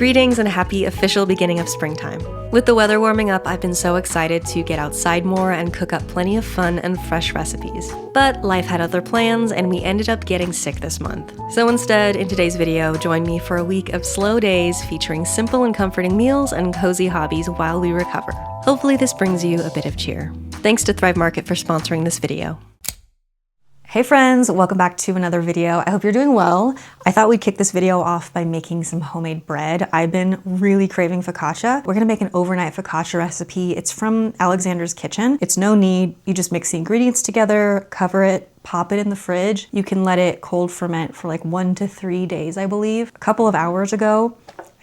Greetings and happy official beginning of springtime. With the weather warming up, I've been so excited to get outside more and cook up plenty of fun and fresh recipes. But life had other plans and we ended up getting sick this month. So instead, in today's video, join me for a week of slow days featuring simple and comforting meals and cozy hobbies while we recover. Hopefully this brings you a bit of cheer. Thanks to Thrive Market for sponsoring this video. Hey friends, welcome back to another video. I hope you're doing well. I thought we'd kick this video off by making some homemade bread. I've been really craving focaccia. We're gonna make an overnight focaccia recipe. It's from Alexander's Kitchen. It's no knead. You just mix the ingredients together, cover it, pop it in the fridge. You can let it cold ferment for like 1 to 3 days, I believe. A couple of hours ago,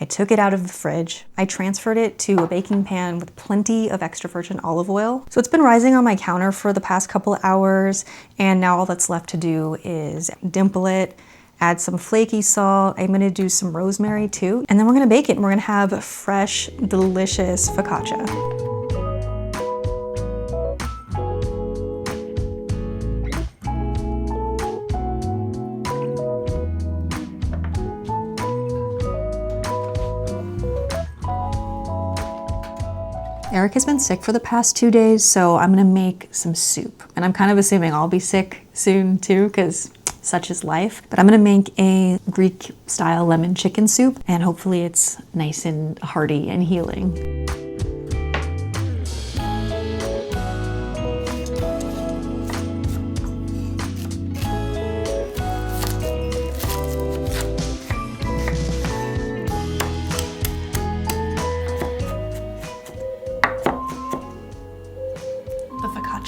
I took it out of the fridge. I transferred it to a baking pan with plenty of extra virgin olive oil. So it's been rising on my counter for the past couple of hours, and now all that's left to do is dimple it, add some flaky salt. I'm gonna do some rosemary too, and then we're gonna bake it and we're gonna have fresh, delicious focaccia. Eric has been sick for the past 2 days, so I'm gonna make some soup. And I'm kind of assuming I'll be sick soon too, because such is life. But I'm gonna make a Greek style lemon chicken soup, and hopefully it's nice and hearty and healing.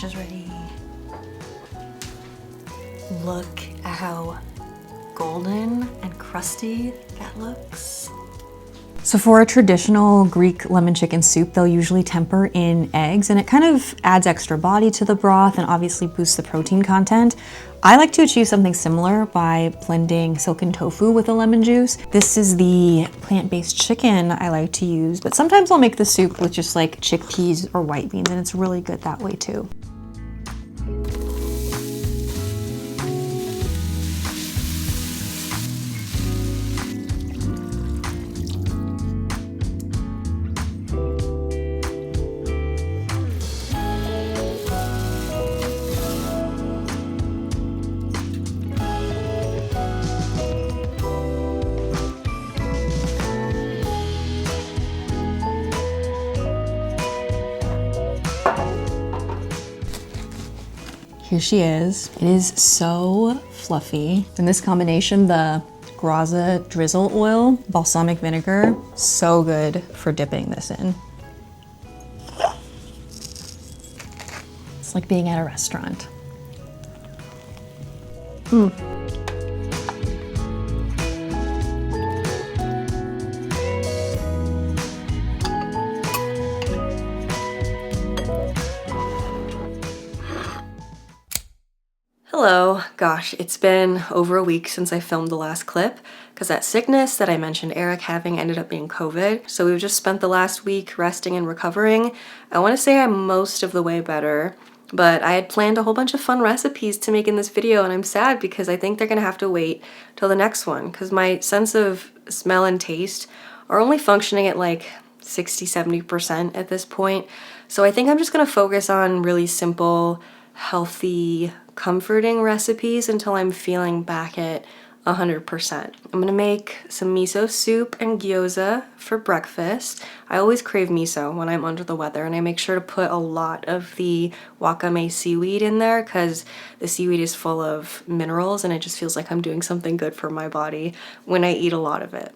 Is ready. Look at how golden and crusty that looks. So for a traditional Greek lemon chicken soup, they'll usually temper in eggs, and it kind of adds extra body to the broth and obviously boosts the protein content. I like to achieve something similar by blending silken tofu with the lemon juice. This is the plant-based chicken I like to use, but sometimes I'll make the soup with just like chickpeas or white beans, and it's really good that way too. Here she is. It is so fluffy. In this combination, the gyoza drizzle oil, balsamic vinegar, so good for dipping this in. It's like being at a restaurant. Hello. Gosh, it's been over a week since I filmed the last clip because that sickness that I mentioned Eric having ended up being COVID. So we've just spent the last week resting and recovering. I want to say I'm most of the way better, but I had planned a whole bunch of fun recipes to make in this video, and I'm sad because I think they're gonna have to wait till the next one because my sense of smell and taste are only functioning at like 60-70% at this point. So I think I'm just gonna focus on really simple, healthy, comforting recipes until I'm feeling back at 100%. I'm gonna make some miso soup and gyoza for breakfast. I always crave miso when I'm under the weather, and I make sure to put a lot of the wakame seaweed in there because the seaweed is full of minerals and it just feels like I'm doing something good for my body when I eat a lot of it.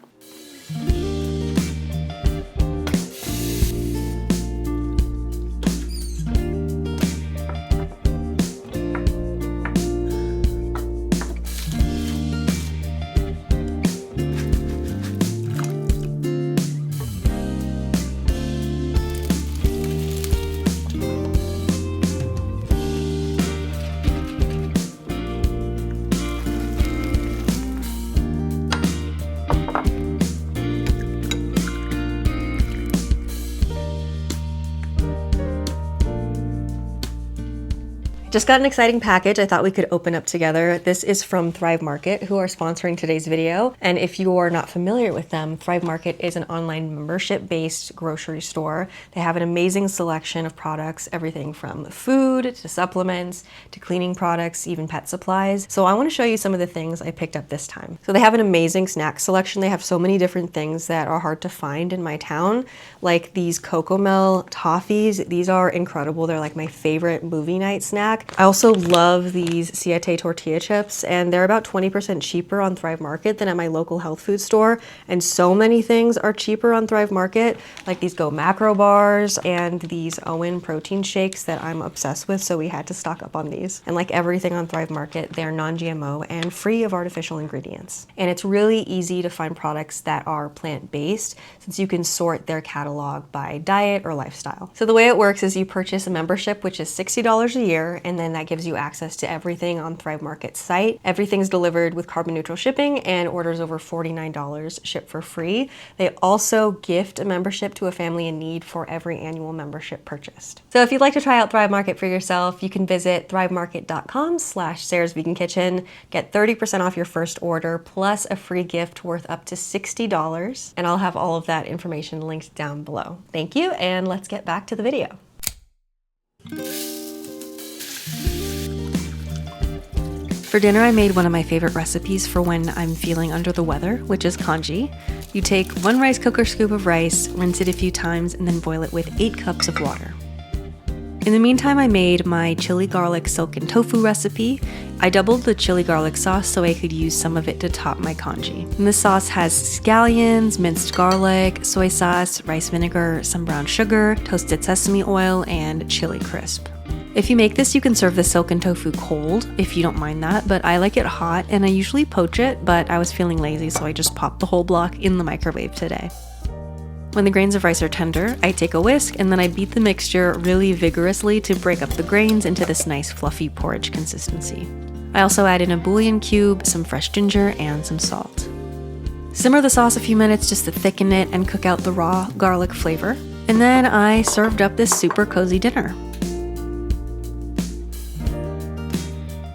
Just got an exciting package I thought we could open up together. This is from Thrive Market, who are sponsoring today's video. And if you are not familiar with them, Thrive Market is an online membership-based grocery store. They have an amazing selection of products, everything from food to supplements to cleaning products, even pet supplies. So I want to show you some of the things I picked up this time. So they have an amazing snack selection. They have so many different things that are hard to find in my town, like these Cocomel toffees. These are incredible. They're like my favorite movie night snack. I also love these Siete tortilla chips, and they're about 20% cheaper on Thrive Market than at my local health food store. And so many things are cheaper on Thrive Market, like these Go Macro bars and these Owen protein shakes that I'm obsessed with, so we had to stock up on these. And like everything on Thrive Market, they're non-GMO and free of artificial ingredients. And it's really easy to find products that are plant-based, since you can sort their catalog by diet or lifestyle. So the way it works is you purchase a membership, which is $60 a year, and then that gives you access to everything on Thrive Market's site. Everything's delivered with carbon neutral shipping, and orders over $49 ship for free. They also gift a membership to a family in need for every annual membership purchased. So if you'd like to try out Thrive Market for yourself, you can visit thrivemarket.com/Sarah's Vegan Kitchen, get 30% off your first order, plus a free gift worth up to $60. And I'll have all of that information linked down below. Thank you, and let's get back to the video. For dinner, I made one of my favorite recipes for when I'm feeling under the weather, which is congee. You take 1 rice cooker scoop of rice, rinse it a few times, and then boil it with 8 cups of water. In the meantime, I made my chili garlic silken tofu recipe. I doubled the chili garlic sauce so I could use some of it to top my congee. And this sauce has scallions, minced garlic, soy sauce, rice vinegar, some brown sugar, toasted sesame oil, and chili crisp. If you make this, you can serve the silken tofu cold, if you don't mind that, but I like it hot, and I usually poach it, but I was feeling lazy, so I just popped the whole block in the microwave today. When the grains of rice are tender, I take a whisk, and then I beat the mixture really vigorously to break up the grains into this nice fluffy porridge consistency. I also add in a bouillon cube, some fresh ginger, and some salt. Simmer the sauce a few minutes just to thicken it and cook out the raw garlic flavor, and then I served up this super cozy dinner.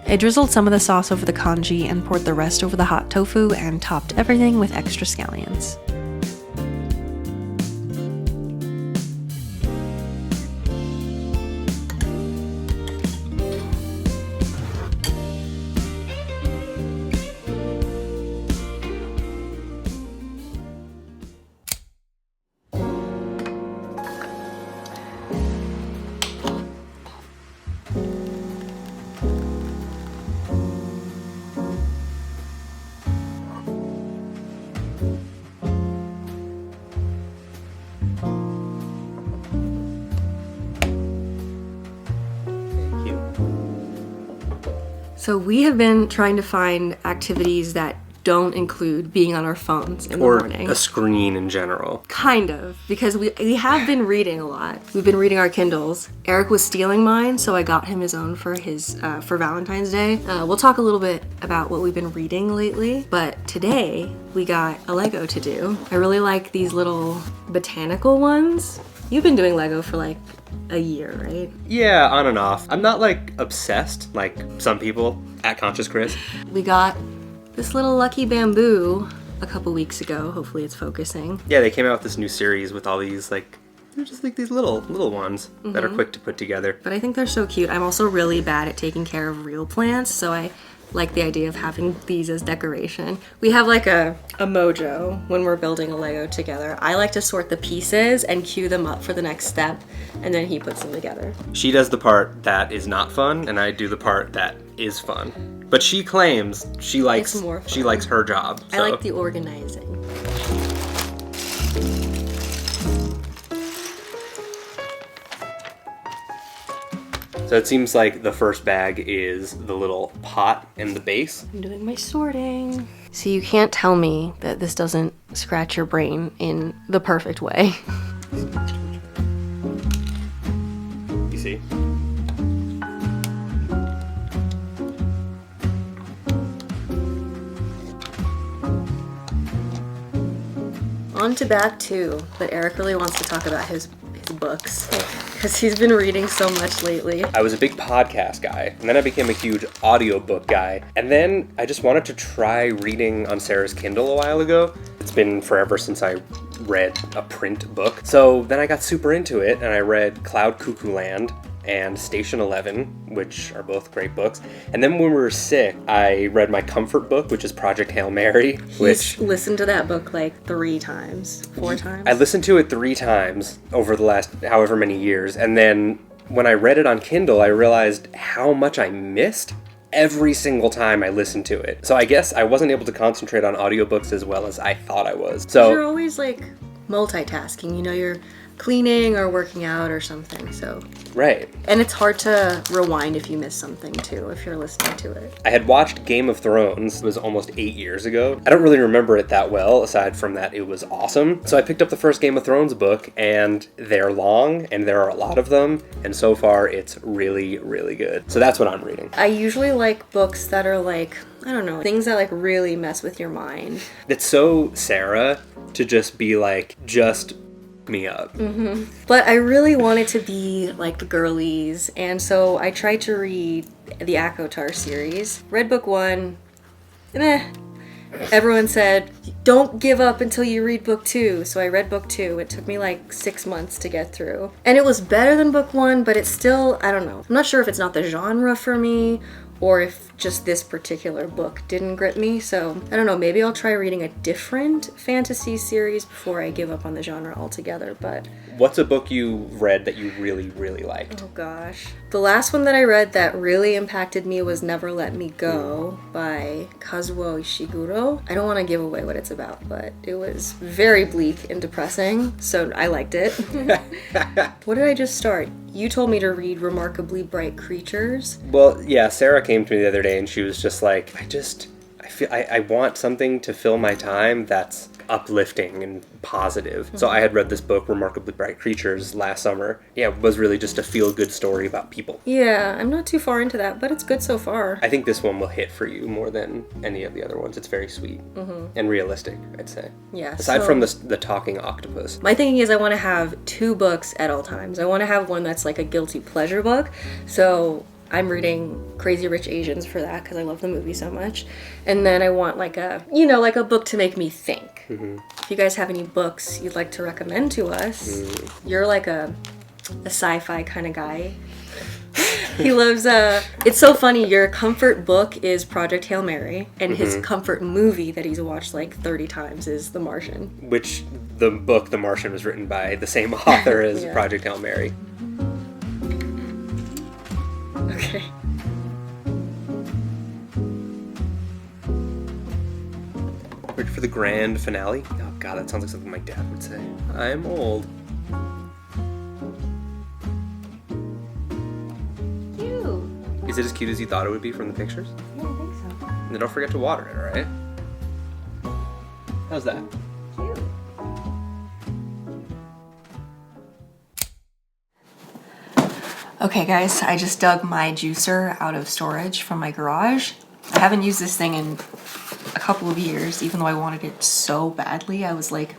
I drizzled some of the sauce over the congee and poured the rest over the hot tofu and topped everything with extra scallions. So we have been trying to find activities that don't include being on our phones in the morning. Or a screen in general. Kind of, because we have been reading a lot. We've been reading our Kindles. Eric was stealing mine, so I got him his own for for Valentine's Day. We'll talk a little bit about what we've been reading lately, but today we got a Lego to do. I really like these little botanical ones. You've been doing Lego for like a year, right? Yeah, on and off. I'm not like obsessed like some people at Conscious Chris. We got this little lucky bamboo a couple weeks ago. Hopefully it's focusing. Yeah, they came out with this new series with all these like, they're just like these little ones that are quick to put together. But I think they're so cute. I'm also really bad at taking care of real plants, so I like the idea of having these as decoration. We have like a mojo when we're building a Lego together. I like to sort the pieces and cue them up for the next step, and then he puts them together. She does the part that is not fun, and I do the part that is fun. But she claims she likes her job. So. I like the organizing. So it seems like the first bag is the little pot and the base. I'm doing my sorting. So you can't tell me that this doesn't scratch your brain in the perfect way. You see? On to bag 2, but Eric really wants to talk about his books. because he's been reading so much lately. I was a big podcast guy, and then I became a huge audiobook guy, and then I just wanted to try reading on Sarah's Kindle a while ago. It's been forever since I read a print book. So then I got super into it, and I read Cloud Cuckoo Land and Station 11, which are both great books. And then when we were sick, I read my comfort book, which is Project Hail Mary. He's listened to that book like 3 times, 4 times. I listened to it 3 times over the last however many years. And then when I read it on Kindle, I realized how much I missed every single time I listened to it. So I guess I wasn't able to concentrate on audiobooks as well as I thought I was. So you're always like multitasking, you know, you're cleaning or working out or something, so. Right. And it's hard to rewind if you miss something too, if you're listening to it. I had watched Game of Thrones. It was almost 8 years ago. I don't really remember it that well, aside from that it was awesome. So I picked up the first Game of Thrones book, and they're long, and there are a lot of them, and so far it's really, really good. So that's what I'm reading. I usually like books that are like, I don't know, things that like really mess with your mind. It's so Sarah to just be like, just me up. Mm-hmm. But I really wanted to be like the girlies, and so I tried to read the Akotar series. Read book 1, everyone said, don't give up until you read book 2. So I read book 2. It took me like 6 months to get through. And it was better than book 1, but it's still, I don't know. I'm not sure if it's not the genre for me, or if just this particular book didn't grip me. So I don't know, maybe I'll try reading a different fantasy series before I give up on the genre altogether. But what's a book you read that you really, really liked? Oh gosh. The last one that I read that really impacted me was Never Let Me Go by Kazuo Ishiguro. I don't want to give away what it's about, but it was very bleak and depressing, so I liked it. What did I just start? You told me to read Remarkably Bright Creatures. Well, yeah, Sarah came to me the other day and she was just like, I want something to fill my time that's uplifting and positive. Mm-hmm. So I had read this book, Remarkably Bright Creatures, last summer. Yeah, it was really just a feel-good story about people. Yeah, I'm not too far into that, but it's good so far. I think this one will hit for you more than any of the other ones. It's very sweet and realistic, I'd say. Yeah. Aside from the talking octopus. My thinking is I want to have 2 books at all times. I want to have one that's like a guilty pleasure book. So I'm reading Crazy Rich Asians for that because I love the movie so much. And then I want like a book to make me think. Mm-hmm. If you guys have any books you'd like to recommend to us, you're like a sci-fi kind of guy. He loves, it's so funny, your comfort book is Project Hail Mary, and his comfort movie that he's watched like 30 times is The Martian. Which, the book The Martian was written by the same author as yeah. Project Hail Mary. Okay. Ready for the grand finale? Oh god, that sounds like something my dad would say. I'm old. Cute. Is it as cute as you thought it would be from the pictures? Yeah, I think so. And then don't forget to water it, alright? How's that? Cute. Okay guys, I just dug my juicer out of storage from my garage. I haven't used this thing in a couple of years, even though I wanted it so badly. I was like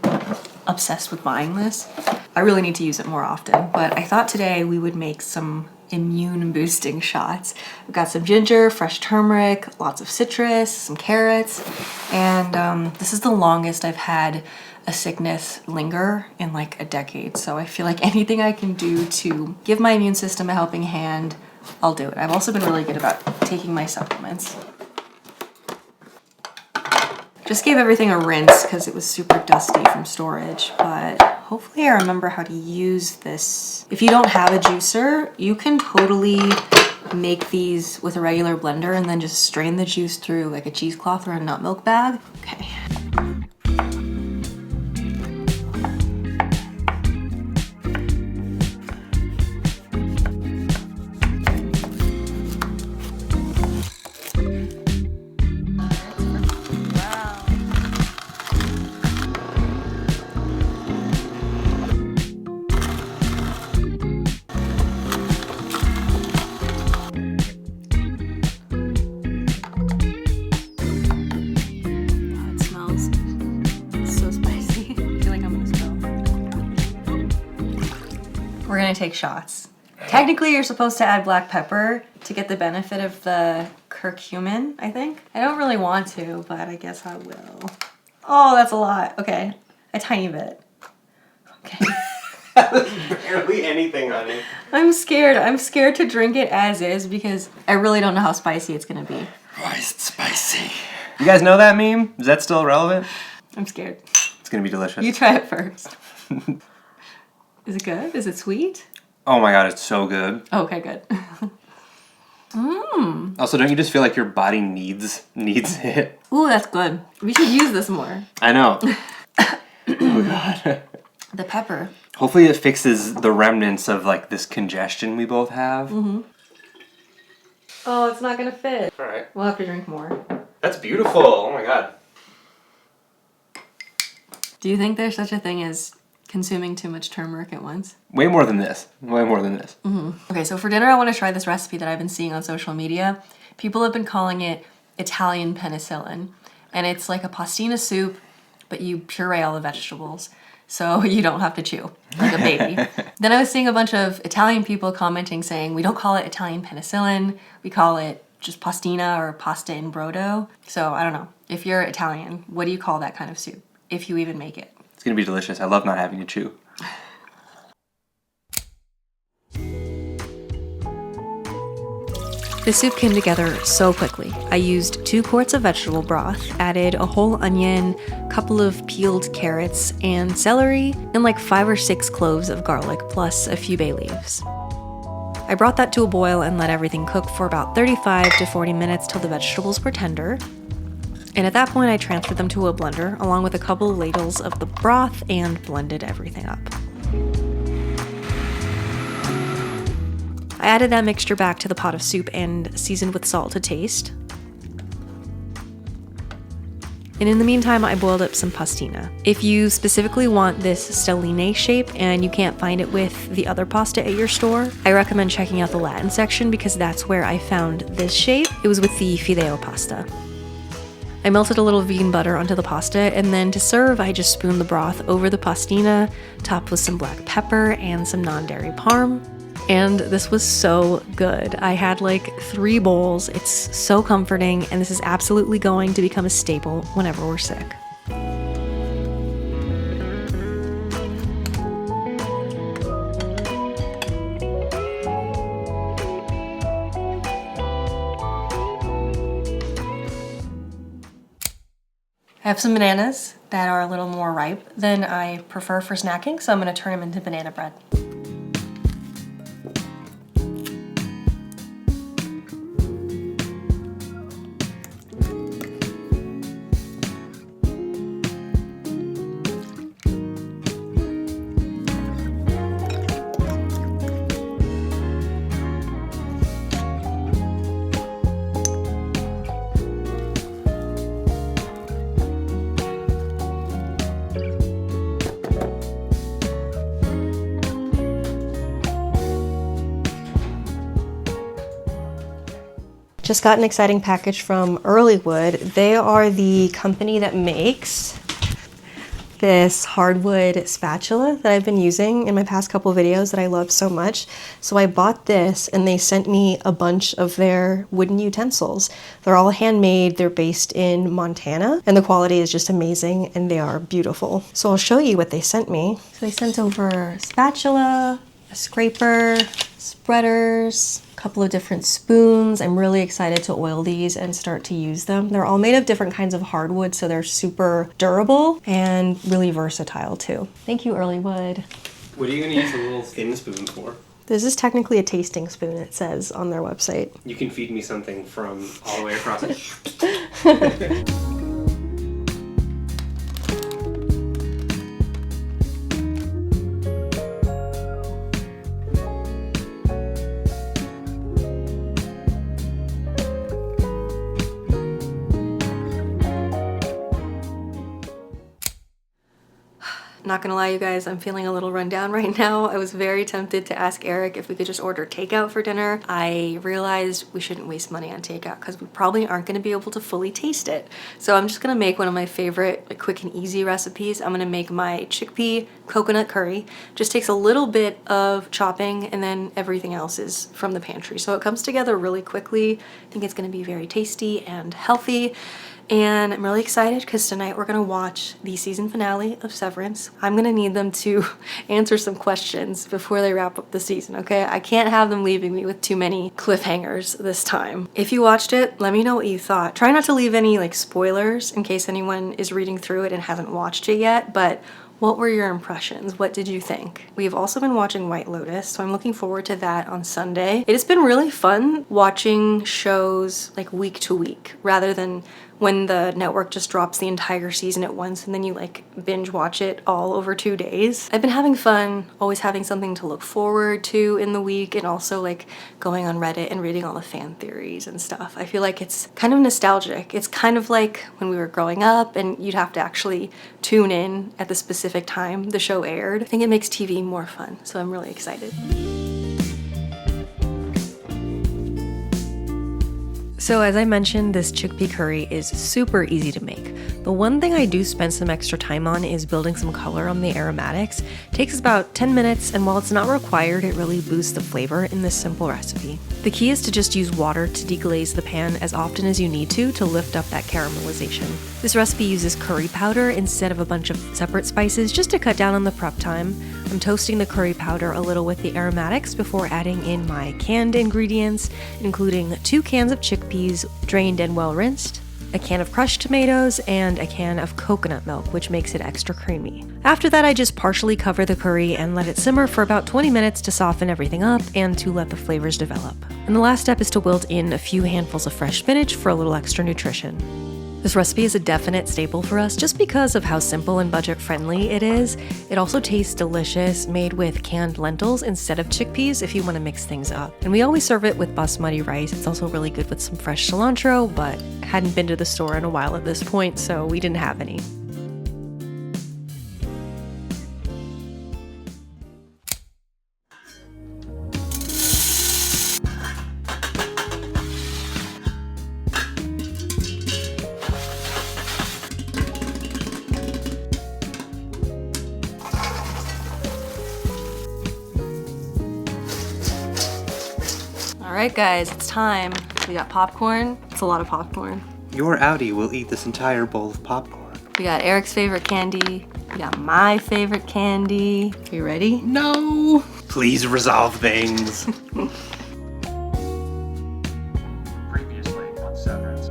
obsessed with buying this. I really need to use it more often, but I thought today we would make some immune boosting shots. I've got some ginger, fresh turmeric, lots of citrus, some carrots, and this is the longest I've had a sickness linger in like a decade. So I feel like anything I can do to give my immune system a helping hand, I'll do it. I've also been really good about taking my supplements. Just gave everything a rinse because it was super dusty from storage, but hopefully I remember how to use this. If you don't have a juicer, you can totally make these with a regular blender and then just strain the juice through like a cheesecloth or a nut milk bag. Okay. We're gonna take shots. Technically, you're supposed to add black pepper to get the benefit of the curcumin, I think. I don't really want to, but I guess I will. Oh, that's a lot. Okay, a tiny bit. Okay. Barely anything, honey. I'm scared. I'm scared to drink it as is because I really don't know how spicy it's gonna be. Why is it spicy? You guys know that meme? Is that still relevant? I'm scared. It's gonna be delicious. You try it first. Is it good? Is it sweet? Oh my god, it's so good. Okay, good. Also, don't you just feel like your body needs it? Ooh, that's good. We should use this more. I know. Oh god. The pepper. Hopefully it fixes the remnants of like this congestion we both have. Oh, it's not gonna fit. Alright. We'll have to drink more. That's beautiful. Oh my god. Do you think there's such a thing as consuming too much turmeric at once? Way more than this. Way more than this. Okay, so for dinner I want to try this recipe that I've been seeing on social media. People have been calling it Italian penicillin. And it's like a pastina soup, but you puree all the vegetables. So you don't have to chew like a baby. Then I was seeing a bunch of Italian people commenting saying, we don't call it Italian penicillin, we call it just pastina or pasta in brodo. So I don't know. If you're Italian, what do you call that kind of soup? If you even make it. It's gonna be delicious. I love not having to chew. The soup came together so quickly. I used 2 quarts of vegetable broth, added a whole onion, couple of peeled carrots and celery, and like 5 or 6 cloves of garlic, plus a few bay leaves. I brought that to a boil and let everything cook for about 35 to 40 minutes till the vegetables were tender. And at that point I transferred them to a blender along with a couple of ladles of the broth and blended everything up. I added that mixture back to the pot of soup and seasoned with salt to taste. And in the meantime, I boiled up some pastina. If you specifically want this stelline shape and you can't find it with the other pasta at your store, I recommend checking out the Latin section because that's where I found this shape. It was with the fideo pasta. I melted a little vegan butter onto the pasta, and then to serve, I just spooned the broth over the pastina, topped with some black pepper and some non-dairy parm. And this was so good. I had like 3 bowls. It's so comforting, and this is absolutely going to become a staple whenever we're sick. I have some bananas that are a little more ripe than I prefer for snacking, so I'm going to turn them into banana bread. Just got an exciting package from Earlywood. They are the company that makes this hardwood spatula that I've been using in my past couple of videos that I love so much. So I bought this and they sent me a bunch of their wooden utensils. They're all handmade, they're based in Montana, and the quality is just amazing and they are beautiful. So I'll show you what they sent me. So they sent over a spatula, a scraper, spreaders, a couple of different spoons. I'm really excited to oil these and start to use them. They're all made of different kinds of hardwood, so they're super durable and really versatile too. Thank you, Earlywood. What are you gonna use the little thin spoon for? This is technically a tasting spoon, it says on their website. You can feed me something from all the way across it. Not gonna lie, you guys, I'm feeling a little run down right now. I was very tempted to ask Eric if we could just order takeout for dinner. I realized we shouldn't waste money on takeout because we probably aren't gonna be able to fully taste it. So I'm just gonna make one of my favorite quick and easy recipes. I'm gonna make my chickpea coconut curry. Just takes a little bit of chopping and then everything else is from the pantry. So it comes together really quickly. I think it's gonna be very tasty and healthy. And I'm really excited because tonight we're gonna watch the season finale of Severance. I'm gonna need them to answer some questions before they wrap up the season, okay? I can't have them leaving me with too many cliffhangers this time. If you watched it, let me know what you thought. Try not to leave any spoilers in case anyone is reading through it and hasn't watched it yet, but what were your impressions? What did you think? We've also been watching White Lotus, so I'm looking forward to that on Sunday. It has been really fun watching shows week to week rather than when the network just drops the entire season at once and then you binge watch it all over 2 days. I've been having fun, always having something to look forward to in the week, and also going on Reddit and reading all the fan theories and stuff. I feel like it's kind of nostalgic. It's kind of like when we were growing up and you'd have to actually tune in at the specific time the show aired. I think it makes TV more fun, so I'm really excited. So as I mentioned, this chickpea curry is super easy to make. The one thing I do spend some extra time on is building some color on the aromatics. It takes about 10 minutes, and while it's not required, it really boosts the flavor in this simple recipe. The key is to just use water to deglaze the pan as often as you need to lift up that caramelization. This recipe uses curry powder instead of a bunch of separate spices just to cut down on the prep time. I'm toasting the curry powder a little with the aromatics before adding in my canned ingredients, including 2 cans of chickpeas, drained and well rinsed, a can of crushed tomatoes, and a can of coconut milk, which makes it extra creamy. After that, I just partially cover the curry and let it simmer for about 20 minutes to soften everything up and to let the flavors develop. And the last step is to wilt in a few handfuls of fresh spinach for a little extra nutrition. This recipe is a definite staple for us just because of how simple and budget-friendly it is. It also tastes delicious, made with canned lentils instead of chickpeas if you want to mix things up. And we always serve it with basmati rice. It's also really good with some fresh cilantro, but hadn't been to the store in a while at this point, so we didn't have any. Alright guys, it's time. We got popcorn. It's a lot of popcorn. Your Audi will eat this entire bowl of popcorn. We got Eric's favorite candy. We got my favorite candy. Are you ready? No! Please resolve things. Previously on Severance.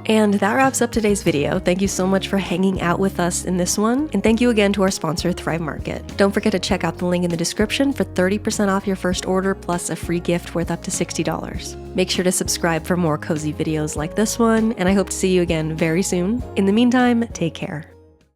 And that wraps up today's video. Thank you so much for hanging out with us in this one. And thank you again to our sponsor, Thrive Market. Don't forget to check out the link in the description for 30% off your first order plus a free gift worth up to $60. Make sure to subscribe for more cozy videos like this one, and I hope to see you again very soon. In the meantime, take care.